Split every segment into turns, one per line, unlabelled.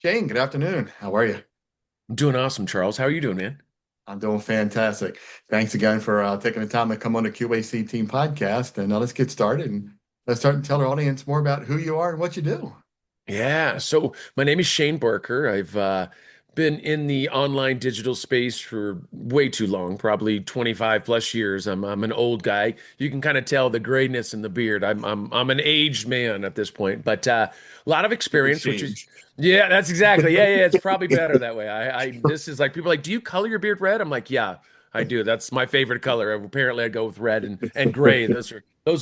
Shane, good afternoon. How are you?
I'm doing awesome, Charles. How are you doing, man?
I'm doing fantastic. Thanks again for taking the time to come on the Q.A.C. team podcast. And let's get started and let's start and tell our audience more about who you are and what you do.
Yeah, so my name is Shane Barker. I've been in the online digital space for way too long, probably 25 plus years. I'm an old guy. You can kind of tell the grayness in the beard. I'm an aged man at this point, but a lot of
Really
experience, which is
changed.
yeah, that's exactly. Yeah. It's probably better that way. I this is like people are like, do you color your beard red? I'm like, yeah, I do. That's my favorite color. Apparently, I go with red and gray. Those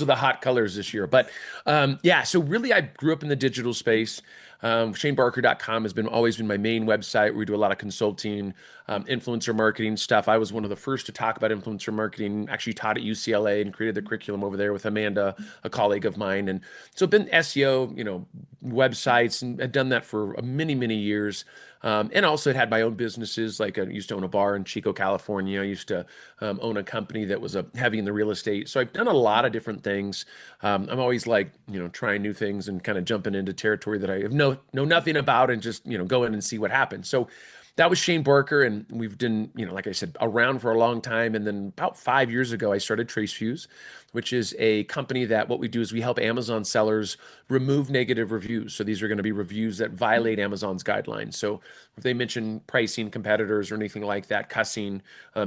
are the hot colors this year. But yeah, so really, I grew up in the digital space. ShaneBarker.com has been always been my main website where we do a lot of consulting, influencer marketing stuff. I was one of the first to talk about influencer marketing, actually taught at UCLA and created the curriculum over there with Amanda, a colleague of mine. And so I've been SEO, websites, and I've done that for many, many years. And also had my own businesses. Like I used to own a bar in Chico, California. I used to own a company that was heavy in the real estate. So I've done a lot of different things. I'm always like, trying new things and kind of jumping into territory that I have know nothing about and just, go in and see what happens. So that was Shane Barker, and we've been, like I said, around for a long time. And then about 5 years ago, I started Tracefuse, which is a company that what we do is we help Amazon sellers remove negative reviews. So these are going to be reviews that violate Amazon's guidelines. So if they mention pricing, competitors, or anything like that, cussing,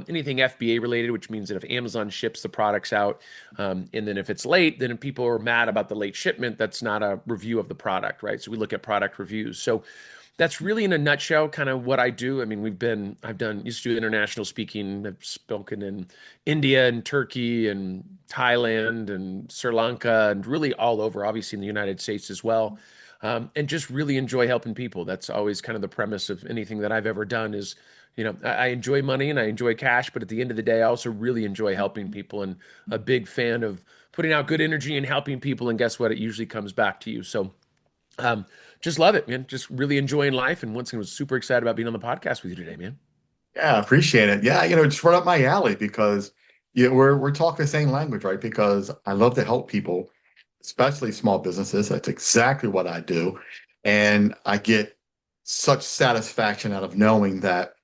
anything FBA related, which means that if Amazon ships the products out, and then if it's late, then if people are mad about the late shipment, that's not a review of the product, right? So we look at product reviews. So that's really in a nutshell kind of what I do. I mean, used to do international speaking. I've spoken in India and Turkey and Thailand and Sri Lanka and really all over, obviously in the United States as well. And just really enjoy helping people. That's always kind of the premise of anything that I've ever done is, I enjoy money and I enjoy cash, but at the end of the day, I also really enjoy helping people and a big fan of putting out good energy and helping people. And guess what? It usually comes back to you. So um, just love it, man. Just really enjoying life. And once again, was super excited about being on the podcast with you today, man.
Yeah, I appreciate it. Yeah, it's right up my alley because we're talking the same language, right? Because I love to help people, especially small businesses. That's exactly what I do. And I get such satisfaction out of knowing that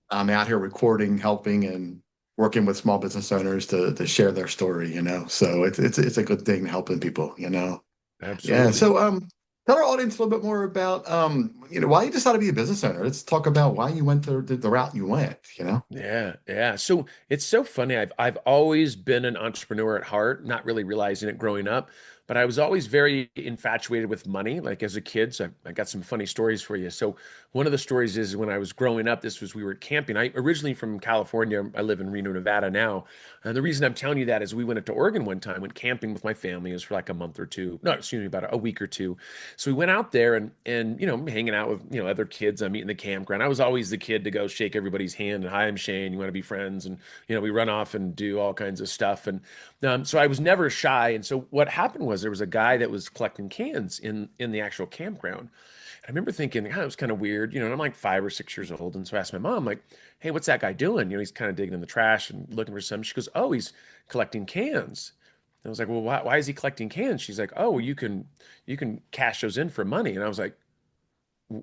I'm out here recording, helping, and working with small business owners to share their story. So it's a good thing helping people. Yeah.
Absolutely.
So tell our audience a little bit more about why you decided to be a business owner. Let's talk about why you went the route you went.
Yeah. So it's so funny. I've always been an entrepreneur at heart, not really realizing it growing up, but I was always very infatuated with money. Like as a kid, so I got some funny stories for you. So one of the stories is when I was growing up, we were camping. I originally from California. I live in Reno, Nevada now. And the reason I'm telling you that is we went up to Oregon one time, went camping with my family. It was for like a month or two. No, excuse me, about a week or two. So we went out there and hanging out with other kids. I'm meeting the campground. I was always the kid to go shake everybody's hand and hi, I'm Shane. You want to be friends? And we run off and do all kinds of stuff. And so I was never shy. And so what happened was there was a guy that was collecting cans in the actual campground. I remember thinking, it was kind of weird, and I'm like 5 or 6 years old. And so I asked my mom, like, hey, what's that guy doing? He's kind of digging in the trash and looking for something. She goes, oh, he's collecting cans. And I was like, well, why is he collecting cans? She's like, oh, well, you can cash those in for money. And I was like,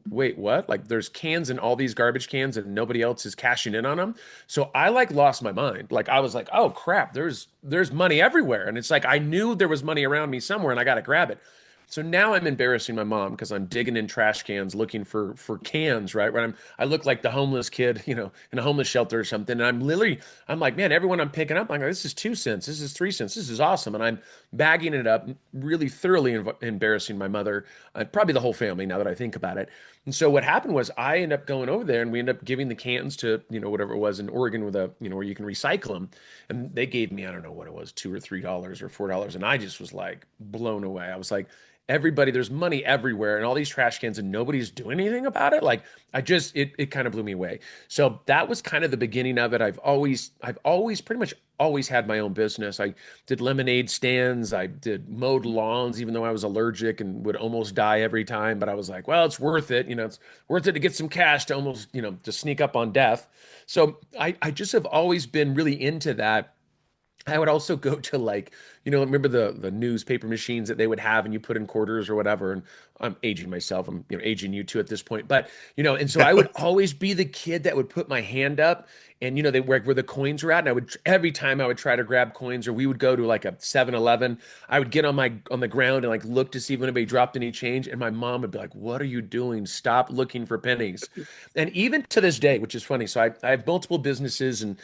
wait, what? Like there's cans in all these garbage cans and nobody else is cashing in on them. So I like lost my mind. Like I was like, oh crap, there's money everywhere. And it's like I knew there was money around me somewhere and I got to grab it. So now I'm embarrassing my mom because I'm digging in trash cans looking for cans, right? Where I look like the homeless kid, in a homeless shelter or something. And I'm like, man, everyone I'm picking up, I'm like, this is 2 cents, this is 3 cents, this is awesome. And I'm bagging it up, really thoroughly embarrassing my mother, probably the whole family now that I think about it. And so what happened was I ended up going over there and we ended up giving the cans to, whatever it was in Oregon with where you can recycle them. And they gave me, I don't know what it was, $2 or $3 or $4. And I just was like blown away. I was like, everybody, there's money everywhere and all these trash cans and nobody's doing anything about it. Like it kind of blew me away. So that was kind of the beginning of it. I've always pretty much always had my own business. I did lemonade stands. I did mowed lawns, even though I was allergic and would almost die every time. But I was like, well, it's worth it. It's worth it to get some cash to almost, to sneak up on death. So I just have always been really into that. I would also go to like, remember the newspaper machines that they would have and you put in quarters or whatever. And I'm aging myself. I'm, aging you too at this point. But, and so I would always be the kid that would put my hand up and, they where the coins were at. And I would, every time I would try to grab coins or we would go to like a 7-Eleven, I would get on the ground and like look to see if anybody dropped any change. And my mom would be like, "What are you doing? Stop looking for pennies." And even to this day, which is funny. So I have multiple businesses and,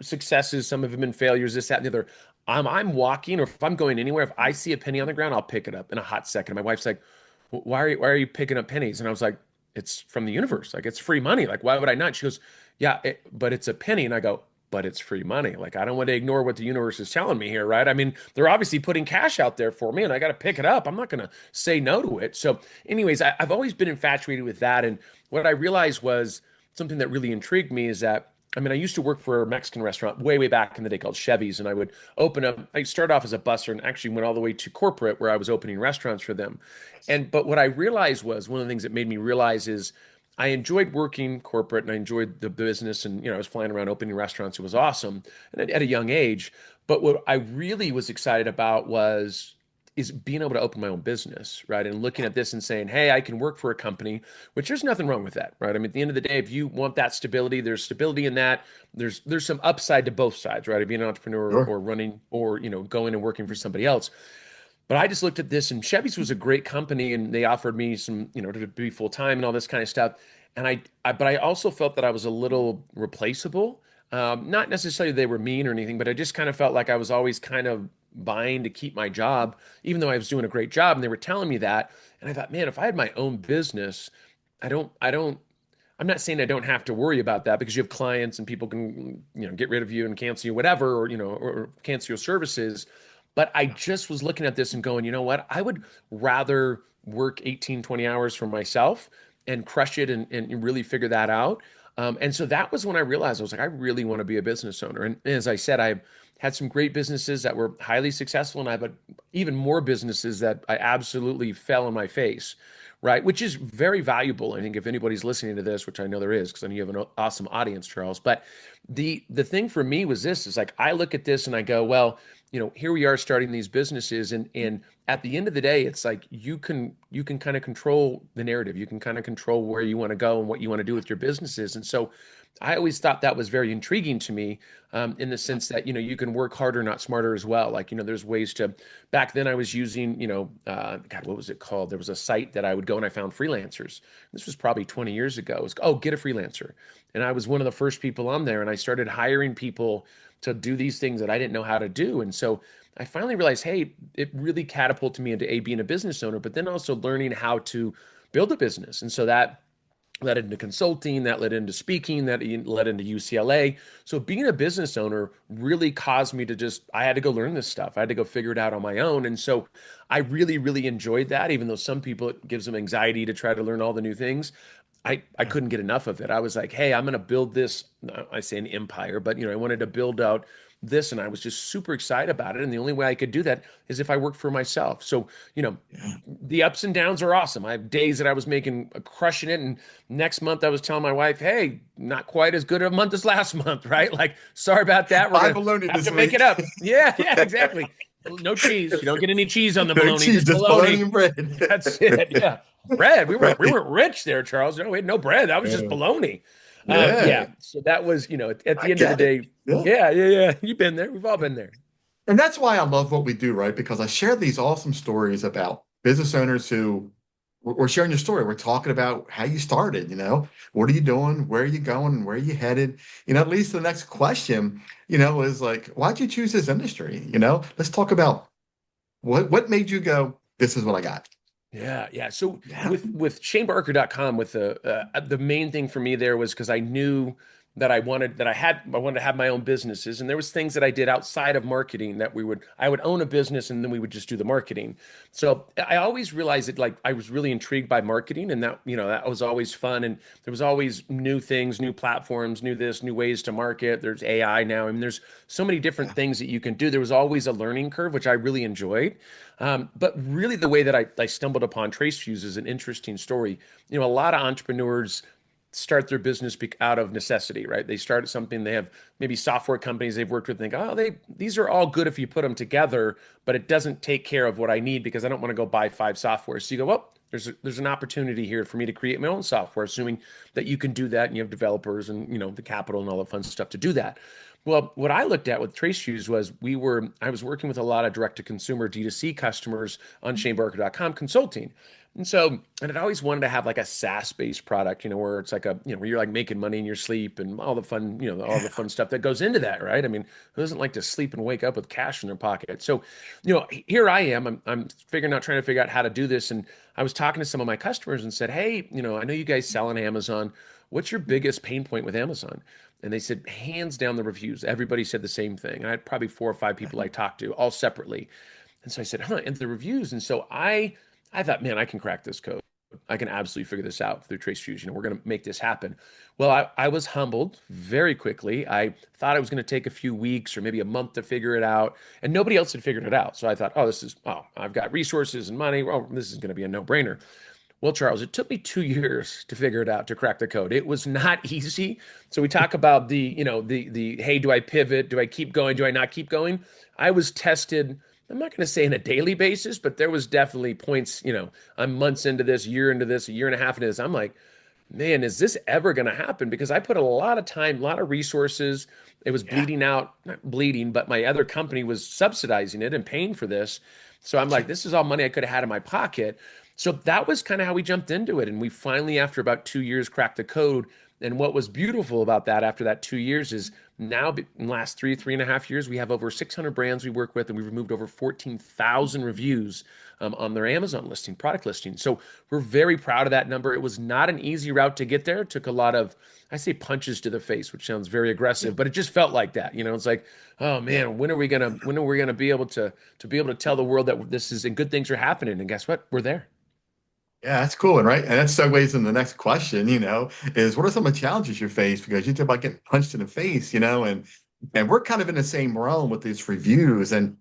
successes, some of them been failures, this, that, and the other. I'm walking or if I'm going anywhere, if I see a penny on the ground, I'll pick it up in a hot second. My wife's like, why are you picking up pennies? And I was like, it's from the universe. Like it's free money. Like, why would I not? She goes, yeah, but it's a penny. And I go, but it's free money. Like, I don't want to ignore what the universe is telling me here, right? I mean, they're obviously putting cash out there for me and I got to pick it up. I'm not going to say no to it. So, anyways, I've always been infatuated with that. And what I realized was something that really intrigued me is that, I mean, I used to work for a Mexican restaurant way, way back in the day called Chevy's, and I would open up. I started off as a busser and actually went all the way to corporate where I was opening restaurants for them. But what I realized was one of the things that made me realize is I enjoyed working corporate and I enjoyed the business and I was flying around opening restaurants. It was awesome and at a young age. But what I really was excited about was is being able to open my own business, right? And looking at this and saying, hey, I can work for a company, which there's nothing wrong with that, right? I mean, at the end of the day, if you want that stability, there's stability in that. There's some upside to both sides, right? Of being an entrepreneur
Sure.
or running or going and working for somebody else. But I just looked at this, and Chevy's was a great company, and they offered me some, to be full time and all this kind of stuff. And but I also felt that I was a little replaceable. Not necessarily they were mean or anything, but I just kind of felt like I was always kind of vying to keep my job, even though I was doing a great job, and they were telling me that. And I thought, man, if I had my own business, I don't. I'm not saying I don't have to worry about that because you have clients and people can, get rid of you and cancel you, whatever, or cancel your services. But I just was looking at this and going, you know what? I would rather work 18, 20 hours for myself and crush it and really figure that out. And so that was when I realized I was like, I really want to be a business owner. And as I said, I've had some great businesses that were highly successful, and I've had even more businesses that I absolutely fell on my face, right? Which is very valuable. I think if anybody's listening to this, which I know there is, because I know you have an awesome audience, Charles. But the thing for me was this: is like I look at this and I go, well, here we are starting these businesses, and at the end of the day, it's like you can kind of control the narrative. You can kind of control where you want to go and what you want to do with your businesses. And so I always thought that was very intriguing to me, in the sense that you can work harder, not smarter as well. Like there's ways to. Back then, I was using God, what was it called? There was a site that I would go and I found freelancers. This was probably 20 years ago. It was, oh, get a freelancer, and I was one of the first people on there, and I started hiring people to do these things that I didn't know how to do. And so I finally realized, hey, it really catapulted me into being a business owner, but then also learning how to build a business. And so that led into consulting, that led into speaking, that led into UCLA. So being a business owner really caused me to I had to go learn this stuff. I had to go figure it out on my own. And so I really, really enjoyed that, even though some people, it gives them anxiety to try to learn all the new things. I couldn't get enough of it. I was like, hey, I'm going to build this. I say an empire, but I wanted to build out this, and I was just super excited about it. And the only way I could do that is if I worked for myself. So,
Yeah.
the ups and downs are awesome. I have days that I was making crushing it, and next month I was telling my wife, hey, not quite as good of a month as last month, right? Like, sorry about that. We're
Buy
gonna
bologna
have
this
to make it
week.
up. Yeah, yeah, exactly. No cheese. You don't get any cheese on the
No
bologna,
cheese,
just
just bologna
bologna.
and bread.
That's it. Yeah. Bread. We weren't we
Right.
weren't rich there, Charles. No, we had no bread. That was just
Yeah.
bologna.
Yeah,
Yeah. So that was, at
I
the end of the
get it.
day,
Yeah.
yeah, yeah, yeah. You've been there. We've all been there.
And that's why I love what we do, right? Because I share these awesome stories about business owners who we're sharing your story. We're talking about how you started, what are you doing? Where are you going? Where are you headed? At least the next question, is like, why'd you choose this industry? Let's talk about what made you go, this is what I got.
Yeah, yeah. So
Yeah.
with shanebarker.com, with the main thing for me there was because I knew that I wanted to have my own businesses, and there was things that I did outside of marketing that I would own a business and then we would just do the marketing. So I always realized that like I was really intrigued by marketing, and that was always fun, and there was always new things, new platforms, new ways to market. There's AI now. I mean, there's so many different
Yeah.
things that you can do. There was always a learning curve, which I really enjoyed. But really, the way that I stumbled upon Tracefuse is an interesting story. A lot of entrepreneurs start their business out of necessity, right? They start something, they have maybe software companies they've worked with, and think, oh, these are all good if you put them together, but it doesn't take care of what I need because I don't want to go buy five software. So you go, well, there's an opportunity here for me to create my own software, assuming that you can do that and you have developers and the capital and all the fun stuff to do that. Well, what I looked at with Tracefuse was I was working with a lot of direct to consumer D2C customers on shanebarker.com consulting. And I'd always wanted to have like a SaaS-based product, where it's like where you're like making money in your sleep and all the fun, all the fun stuff that goes into that, right? I mean, who doesn't like to sleep and wake up with cash in their pocket? So, here I am, I'm trying to figure out how to do this. And I was talking to some of my customers and said, hey, I know you guys sell on Amazon. What's your biggest pain point with Amazon? And they said, hands down, the reviews. Everybody said the same thing. And I had probably 4 or 5 people I talked to, all separately. And so I said, huh, and the reviews. And so I thought, man, I can crack this code. I can absolutely figure this out through Tracefuse. We're going to make this happen. Well, I was humbled very quickly. I thought it was going to take a few weeks or maybe a month to figure it out, and nobody else had figured it out. So I thought, I've got resources and money. Well, this is going to be a no-brainer. Well, Charles, it took me 2 years to figure it out, to crack the code. It was not easy. So we talk about the hey, do I pivot? Do I keep going? Do I not keep going? I was tested. I'm not going to say on a daily basis, but there was definitely points, I'm months into this, year into this, a year and a half into this. I'm like, man, is this ever going to happen? Because I put a lot of time, a lot of resources. It was
Yeah.
bleeding out, not bleeding, but my other company was subsidizing it and paying for this. So I'm like,
Gotcha.
this is all money I could have had in my pocket. So that was kind of how we jumped into it. And we finally, after about 2 years, cracked the code. And what was beautiful about that after that 2 years is now, in the last 3.5 years, we have over 600 brands we work with, and we've removed over 14,000 reviews on their Amazon listing, product listing. So we're very proud of that number. It was not an easy route to get there. It took a lot of, I say, punches to the face, which sounds very
Yeah.
aggressive, but it just felt like that. It's like, oh
Yeah.
man, when are we gonna be able to tell the world that this is and good things are happening? And guess what? We're there.
Yeah, that's cool. And right. And that segues in the next question, is what are some of the challenges you face? Because you talk about getting punched in the face, and we're kind of in the same realm with these reviews. And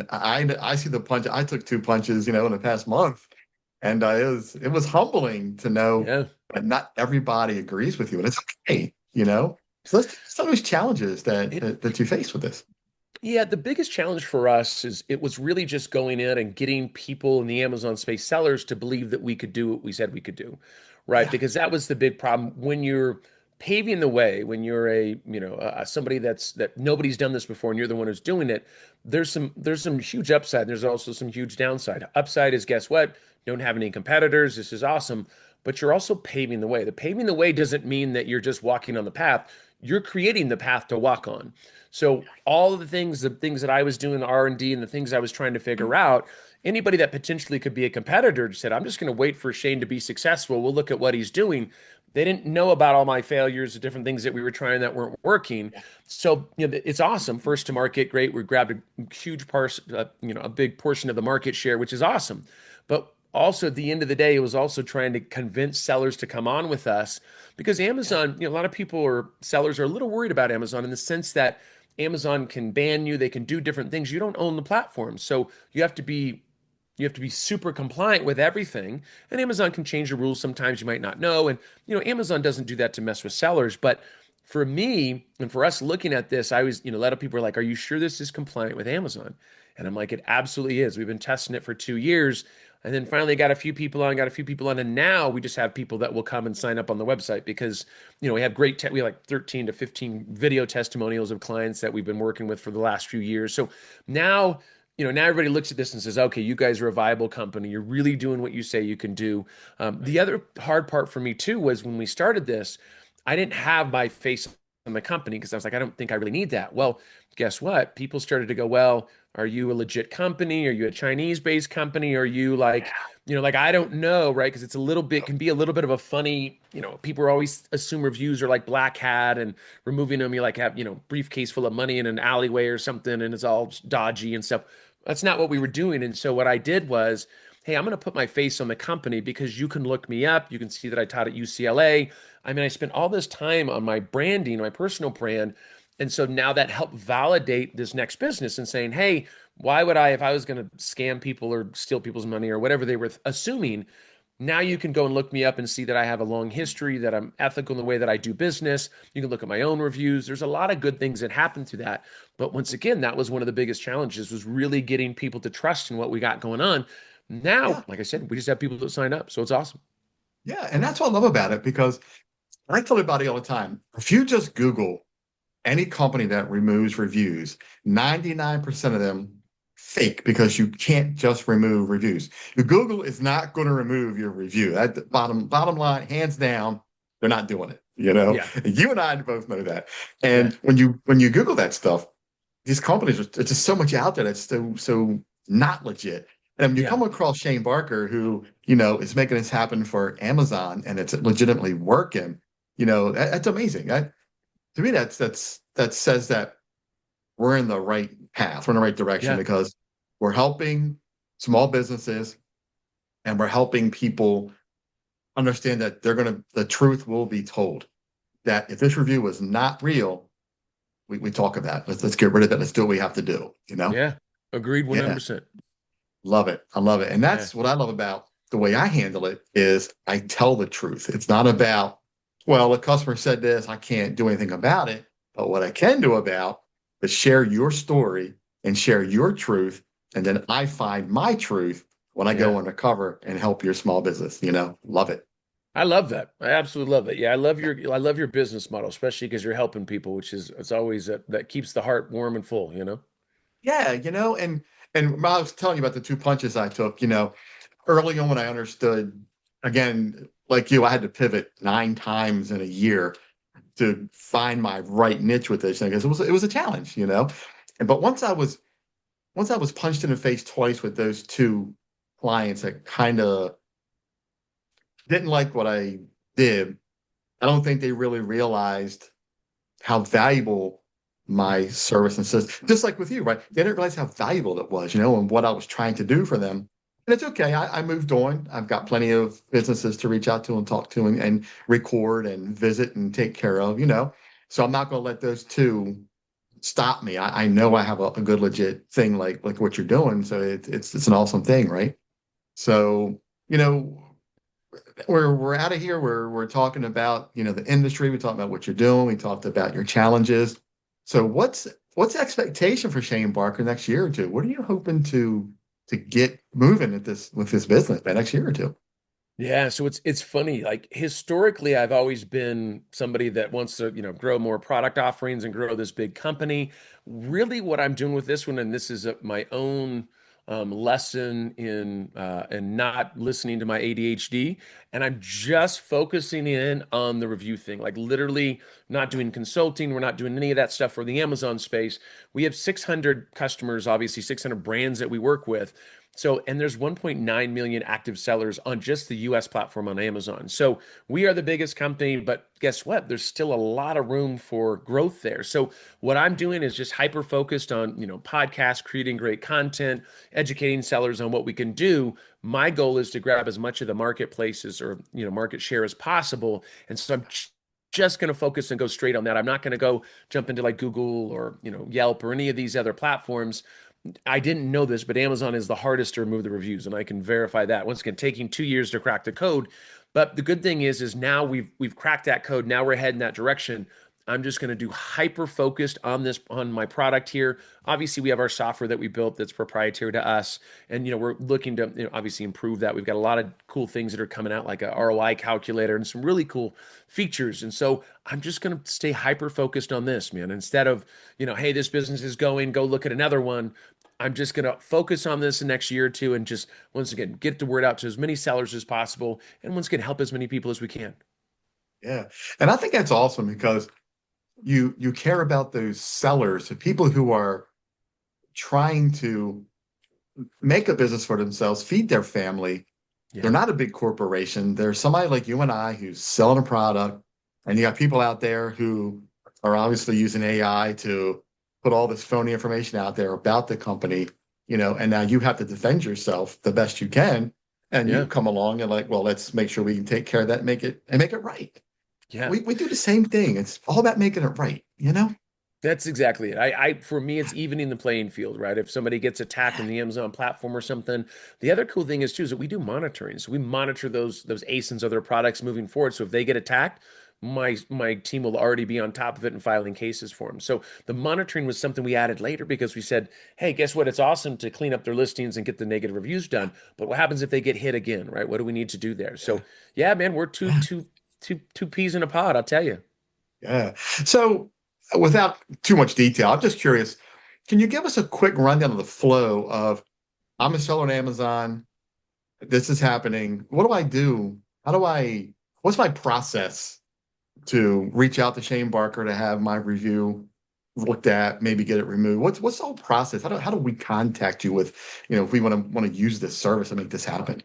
I see the punch. I took 2 punches, in the past month. And it was humbling to know
Yeah.
that not everybody agrees with you. And it's okay. So let's some of those challenges that,
It
that that you face with this.
Yeah, the biggest challenge for us is it was really just going in and getting people in the Amazon space, sellers, to believe that we could do what we said we could do, right?
Yeah.
Because that was the big problem when you're paving the way, when you're somebody that nobody's done this before and you're the one who's doing it. There's some huge upside. There's also some huge downside. Upside is, guess what? Don't have any competitors. This is awesome, but you're also paving the way. The paving the way doesn't mean that you're just walking on the path. You're creating the path to walk on. So all of the things that I was doing R&D and the things I was trying to figure out, anybody that potentially could be a competitor just said, I'm just going to wait for Shane to be successful. We'll look at what he's doing. They didn't know about all my failures, the different things that we were trying that weren't working.
Yeah.
So, it's awesome. First to market, great. We grabbed a huge part, a big portion of the market share, which is awesome. But also at the end of the day, it was also trying to convince sellers to come on with us because
Yeah.
Amazon, a lot of people or sellers are a little worried about Amazon in the sense that Amazon can ban you, they can do different things. You don't own the platform. So you have to be super compliant with everything. And Amazon can change the rules sometimes you might not know. And Amazon doesn't do that to mess with sellers. But for me and for us looking at this, I was, a lot of people are like, are you sure this is compliant with Amazon? And I'm like, it absolutely is. We've been testing it for 2 years. And then finally got a few people on, and now we just have people that will come and sign up on the website because, we have we have like 13 to 15 video testimonials of clients that we've been working with for the last few years. So now, now everybody looks at this and says, okay, you guys are a viable company. You're really doing what you say you can do.
Right.
The other hard part for me too was when we started this, I didn't have my face on the company because I was like, I don't think I really need that. Well, guess what? People started to go, well, are you a legit company? Are you a Chinese-based company? Are you like, like I don't know, right? Because it's a little bit can be a little bit of a funny, people are always assume reviews are like black hat and removing them. You like have, briefcase full of money in an alleyway or something, and it's all dodgy and stuff. That's not what we were doing. And so what I did was, hey, I'm going to put my face on the company because you can look me up. You can see that I taught at UCLA. I mean, I spent all this time on my branding, my personal brand. And so now that helped validate this next business and saying, hey, why would I, if I was going to scam people or steal people's money or whatever they were assuming, Now you can go and look me up and see that I have a long history, that I'm ethical in the way that I do business. You can look at my own reviews. There's a lot of good things that happen through that. But once again, that was one of the biggest challenges was really getting people to trust in what we got going on.
Yeah,
Now, like I said, we just have people that sign up. So it's awesome.
yeah, and that's what I love about it because I tell everybody all the time, if you just Google any company that removes reviews, 99% of them fake because you can't just remove reviews. Google is not going to remove your review. That bottom line, hands down, they're not doing it.
Yeah.
You and I both know that.
Yeah.
And when you Google that stuff, these companies are it's just so much out there that's so not legit. And you
Yeah.
come across Shane Barker, who is making this happen for Amazon, and it's legitimately working. That's amazing. To me, that says that we're in the right path, we're in the right direction
Yeah.
because we're helping small businesses and we're helping people understand that the truth will be told. That if this review was not real, we talk about it. Let's get rid of it. Let's do what we have to do.
Yeah. Agreed
Yeah,
100%.
love it. I love it. And
Yeah.
that's what I love about the way I handle it is I tell the truth. It's not about, well, the customer said this, I can't do anything about it. But what I can do about is share your story and share your truth. And then I find my truth when I
Yeah.
go undercover and help your small business. Love it.
I love that. I absolutely love it. Yeah, I love your business model, especially because you're helping people, which is it's always that keeps the heart warm and full, you know?
Yeah, and I was telling you about the two punches I took, early on when I understood, again, like you, I had to pivot 9 times in a year to find my right niche with this thing because it was a challenge, And but once I was punched in the face twice with those two clients that kind of didn't like what I did, I don't think they really realized how valuable
Yeah.
my service and system, just like with you, right? They didn't realize how valuable it was, and what I was trying to do for them. And it's okay. I moved on. I've got plenty of businesses to reach out to and talk to and record and visit and take care of. So I'm not going to let those two stop me. I know I have a good legit thing like what you're doing. So it's an awesome thing, right? So, you know, we're out of here. We're talking about the industry. We talked about what you're doing. We talked about your challenges. So what's the expectation for Shane Barker next year or two? What are you hoping to get moving at this with this business by next year or two?
Yeah, so it's funny. Like historically, I've always been somebody that wants to, grow more product offerings and grow this big company. Really, what I'm doing with this one, and this is my own lesson in not listening to my ADHD, and I'm just focusing in on the review thing. Like literally, not doing consulting. We're not doing any of that stuff for the Amazon space. We have 600 customers, obviously 600 brands that we work with. So, and there's 1.9 million active sellers on just the US platform on Amazon. So, we are the biggest company, but guess what? There's still a lot of room for growth there. So, what I'm doing is just hyper focused on, podcasts, creating great content, educating sellers on what we can do. My goal is to grab as much of the marketplaces or, market share as possible. And so I'm just going to focus and go straight on that. I'm not going to go jump into like Google or, Yelp or any of these other platforms. I didn't know this, but Amazon is the hardest to remove the reviews, and I can verify that. Once again, taking 2 years to crack the code. But the good thing is now we've cracked that code. Now we're heading that direction. I'm just going to do hyper focused on this on my product here. Obviously, we have our software that we built that's proprietary to us, and we're looking to obviously improve that. We've got a lot of cool things that are coming out, like a ROI calculator and some really cool features. And so I'm just going to stay hyper focused on this, man. Instead of hey, this business is going, go look at another one. I'm just going to focus on this the next year or two and just once again get the word out to as many sellers as possible and once again help as many people as we can.
Yeah. And I think that's awesome because you care about those sellers, the people who are trying to make a business for themselves, feed their family. They're
Yeah.
not a big corporation. They're somebody like you and I who's selling a product, and you got people out there who are obviously using AI to put all this phony information out there about the company, and now you have to defend yourself the best you can. And you
Yeah.
come along and like, well, let's make sure we can take care of that, make it right.
Yeah.
We do the same thing. It's all about making it right, you know?
That's exactly it. For me, it's evening the playing field, right? If somebody gets attacked in the Amazon platform or something, the other cool thing is too is that we do monitoring. So we monitor those ASINs of their products moving forward. So if they get attacked, my team will already be on top of it and filing cases for them. So the monitoring was something we added later because we said, hey, guess what? It's awesome to clean up their listings and get the negative reviews done, but what happens if they get hit again, right? What do we need to do there?
Yeah.
So yeah, man, we're two peas in a pod. I'll tell you.
Yeah. So, without too much detail, I'm just curious. Can you give us a quick rundown of the flow of I'm a seller on Amazon. This is happening. What do I do? How do I, what's my process to reach out to Shane Barker to have my review looked at, maybe get it removed? What's the whole process? How do we contact you with, if we want to use this service and make this happen?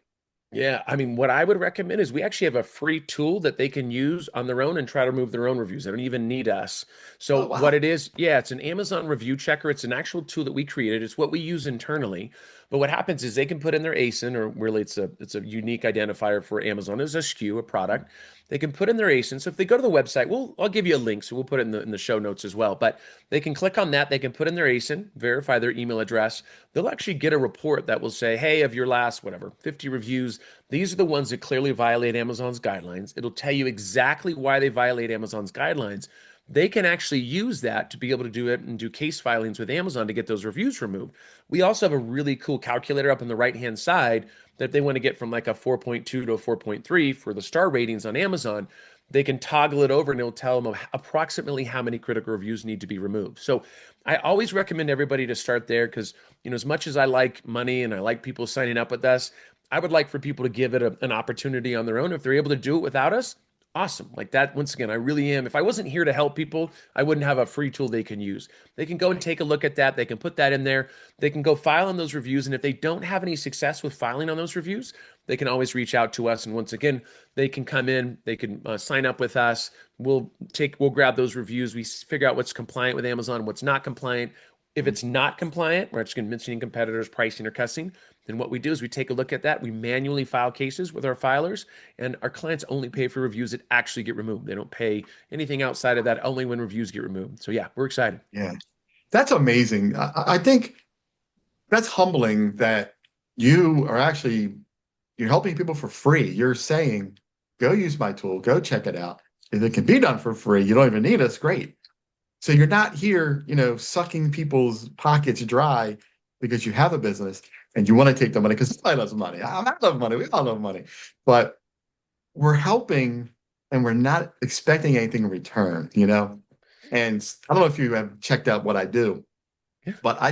Yeah, I mean, what I would recommend is we actually have a free tool that they can use on their own and try to remove their own reviews. They don't even need us.
Oh,
So what
wow.
it is, yeah, it's an Amazon review checker. It's an actual tool that we created. It's what we use internally. But what happens is they can put in their ASIN, or really it's a unique identifier for Amazon as a SKU, a product. They can put in their ASIN. So if they go to the website, I'll give you a link, so we'll put it in the show notes as well. But they can click on that. They can put in their ASIN, verify their email address. They'll actually get a report that will say, hey, of your last whatever 50 reviews, these are the ones that clearly violate Amazon's guidelines. It'll tell you exactly why they violate Amazon's guidelines. They can actually use that to be able to do it and do case filings with Amazon to get those reviews removed. We also have a really cool calculator up on the right hand side that if they want to get from like a 4.2 to a 4.3 for the star ratings on Amazon, they can toggle it over and it'll tell them approximately how many critical reviews need to be removed. So I always recommend everybody to start there because, as much as I like money and I like people signing up with us, I would like for people to give it an opportunity on their own. If they're able to do it without us, awesome. Like that, once again, I really am. If I wasn't here to help people, I wouldn't have a free tool they can use. They can go and take a look at that. They can put that in there. They can go file on those reviews. And if they don't have any success with filing on those reviews, they can always reach out to us. And once again, they can come in, they can sign up with us. We'll grab those reviews. We figure out what's compliant with Amazon, what's not compliant. If it's not compliant, we're just going to mention competitors, pricing, or cussing. Then what we do is we take a look at that. We manually file cases with our filers, and our clients only pay for reviews that actually get removed. They don't pay anything outside of that, only when reviews get removed. So yeah, we're excited.
Yeah. That's amazing. I think that's humbling that you are actually you're helping people for free. You're saying, go use my tool, go check it out. If it can be done for free, you don't even need us, great. So you're not here, sucking people's pockets dry because you have a business and you want to take the money because I love money. I love money. We all love money. But we're helping and we're not expecting anything in return. And I don't know if you have checked out what I do,
Yeah.
but I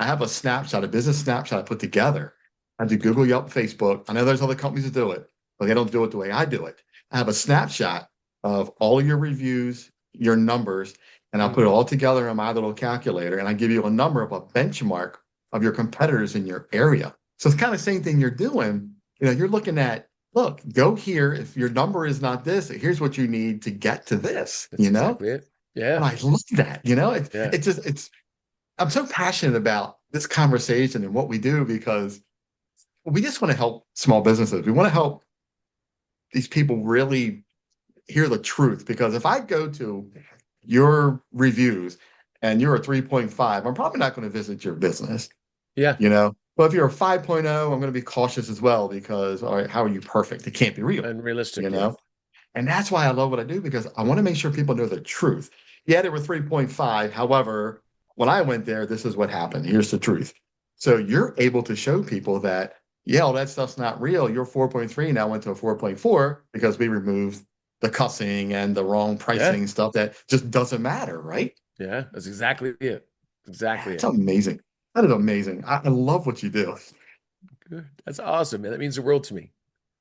have a snapshot, a business snapshot I put together. I do Google, Yelp, Facebook. I know there's other companies that do it, but they don't do it the way I do it. I have a snapshot of all of your reviews, your numbers, and I'll put it
Hmm.
all together in my little calculator, and I give you a number of a benchmark of your competitors in your area. So it's kind of the same thing you're doing. You're looking at, look, go here. If your number is not this, here's what you need to get to this,
That's exactly it.
And
Yeah.
I love that,
Yeah.
I'm so passionate about this conversation and what we do because we just want to help small businesses. We want to help these people really hear the truth. Because if I go to your reviews and you're a 3.5, I'm probably not going to visit your business,
Yeah.
But if you're a 5.0, I'm going to be cautious as well because, all right, how are you perfect? It can't be real, you
Unrealistic. Yeah.
know? And that's why I love what I do because I want to make sure people know the truth. Yeah, they were 3.5. However, when I went there, this is what happened. Here's the truth. So you're able to show people that, yeah, all that stuff's not real. Your 4.3 now went to a 4.4 because we removed the cussing and the wrong
Yeah.
pricing stuff that just doesn't matter, right?
Yeah. That's exactly it. Exactly
That's
it.
amazing. That is amazing. I love what you do.
Good. That's awesome, man. That means the world to me.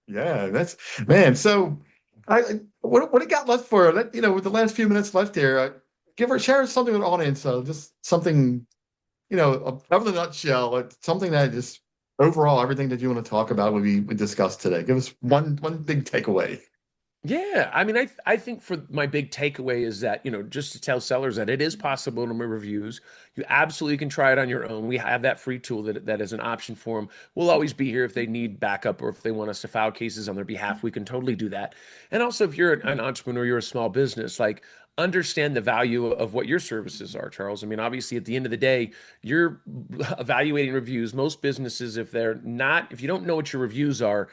Yeah, that's man. So, what do you got left for with the last few minutes left here? Share something with the audience. Just something of the nutshell, something that just overall everything that you want to talk about we discussed today. Give us one big takeaway.
Yeah, I mean, I think for my big takeaway is that, just to tell sellers that it is possible to make reviews. You absolutely can try it on your own. We have that free tool that is an option for them. We'll always be here if they need backup or if they want us to file cases on their behalf. We can totally do that. And also, if you're an entrepreneur, you're a small business, like understand the value of what your services are, Charles. I mean, obviously, at the end of the day, you're evaluating reviews. Most businesses, if you don't know what your reviews are,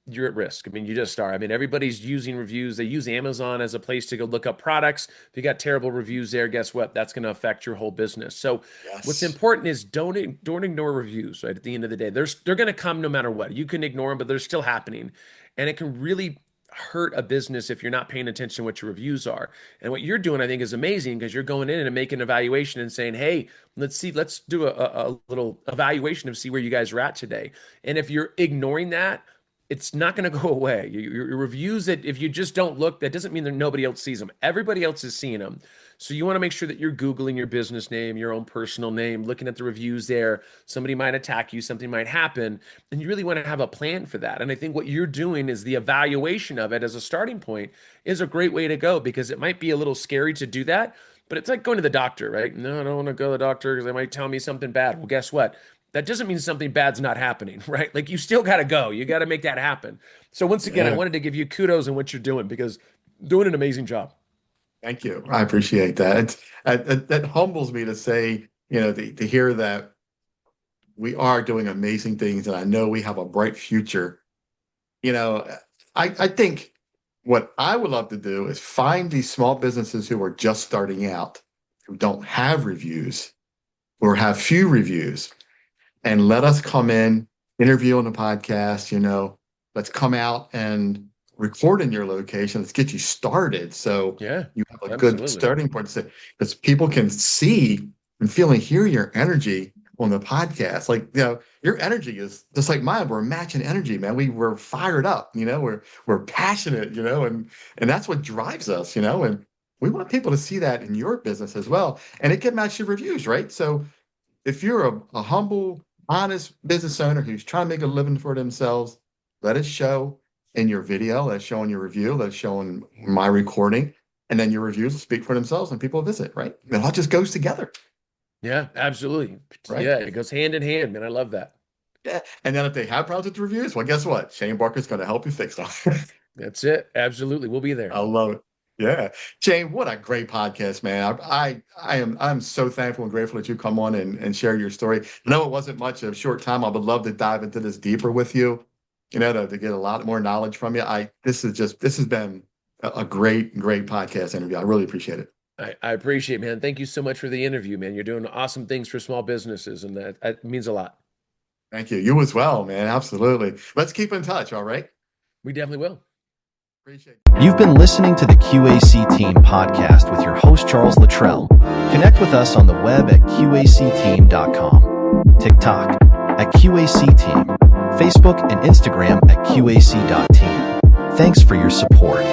you're at risk. I mean, you just are. I mean, everybody's using reviews. They use Amazon as a place to go look up products. If you got terrible reviews there, guess what? That's going to affect your whole business. So, what's
Yes.
important is don't ignore reviews. Right at the end of the day, they're going to come no matter what. You can ignore them, but they're still happening, and it can really hurt a business if you're not paying attention to what your reviews are. And what you're doing, I think, is amazing because you're going in and making an evaluation and saying, "Hey, let's do a little evaluation of see where you guys are at today." And if you're ignoring that, it's not going to go away. Your reviews, that if you just don't look, that doesn't mean that nobody else sees them. Everybody else is seeing them. So you want to make sure that you're Googling your business name, your own personal name, looking at the reviews there. Somebody might attack you, something might happen, and you really want to have a plan for that. And I think what you're doing is the evaluation of it as a starting point is a great way to go because it might be a little scary to do that, but it's like going to the doctor, right? No, I don't want to go to the doctor because they might tell me something bad. Well, guess what? That doesn't mean something bad's not happening, right? Like you still got to go. You got to make that happen. So once again, I
Yeah.
wanted to give you kudos on what you're doing because doing an amazing job.
Thank you. I appreciate that. That humbles me to say, to hear that we are doing amazing things, and I know we have a bright future. You know, I think what I would love to do is find these small businesses who are just starting out, who don't have reviews or have few reviews, and let us come in, interview on the podcast, let's come out and record in your location. Let's get you started. So
Yeah,
you have a good
absolutely.
starting point to say, because people can see and feel and hear your energy on the podcast. Like, your energy is just like mine. We're matching energy, man. We're fired up, we're passionate, and that's what drives us, and we want people to see that in your business as well. And it can match your reviews, right? So if you're a humble, honest business owner who's trying to make a living for themselves, let it show in your video, let it show in your review, let it show in my recording, and then your reviews will speak for themselves and people will visit, right? It all just goes together,
Yeah, absolutely.
right?
Yeah, it goes hand in hand, man. I love that.
Yeah. And then if they have problems with the reviews, well, guess what? Shane Barker's going to help you fix them.
That's it. Absolutely. We'll be
I
there.
love it. Yeah. Shane, what a great podcast, man. I'm so thankful and grateful that you come on and share your story. I know it wasn't much of a short time. I would love to dive into this deeper with you, to get a lot more knowledge from you. This has been a great, great podcast interview. I really appreciate it.
I appreciate it, man. Thank you so much for the interview, man. You're doing awesome things for small businesses, and that means a lot.
Thank you. You as well, man. Absolutely. Let's keep in touch. All right.
We definitely will.
Appreciate
You've been listening to the Q.A.C. Team podcast with your host, Charles Luttrell. Connect with us on the web at QACteam.com, TikTok at Q.A.C. Team, Facebook and Instagram at QAC.team. Thanks for your support.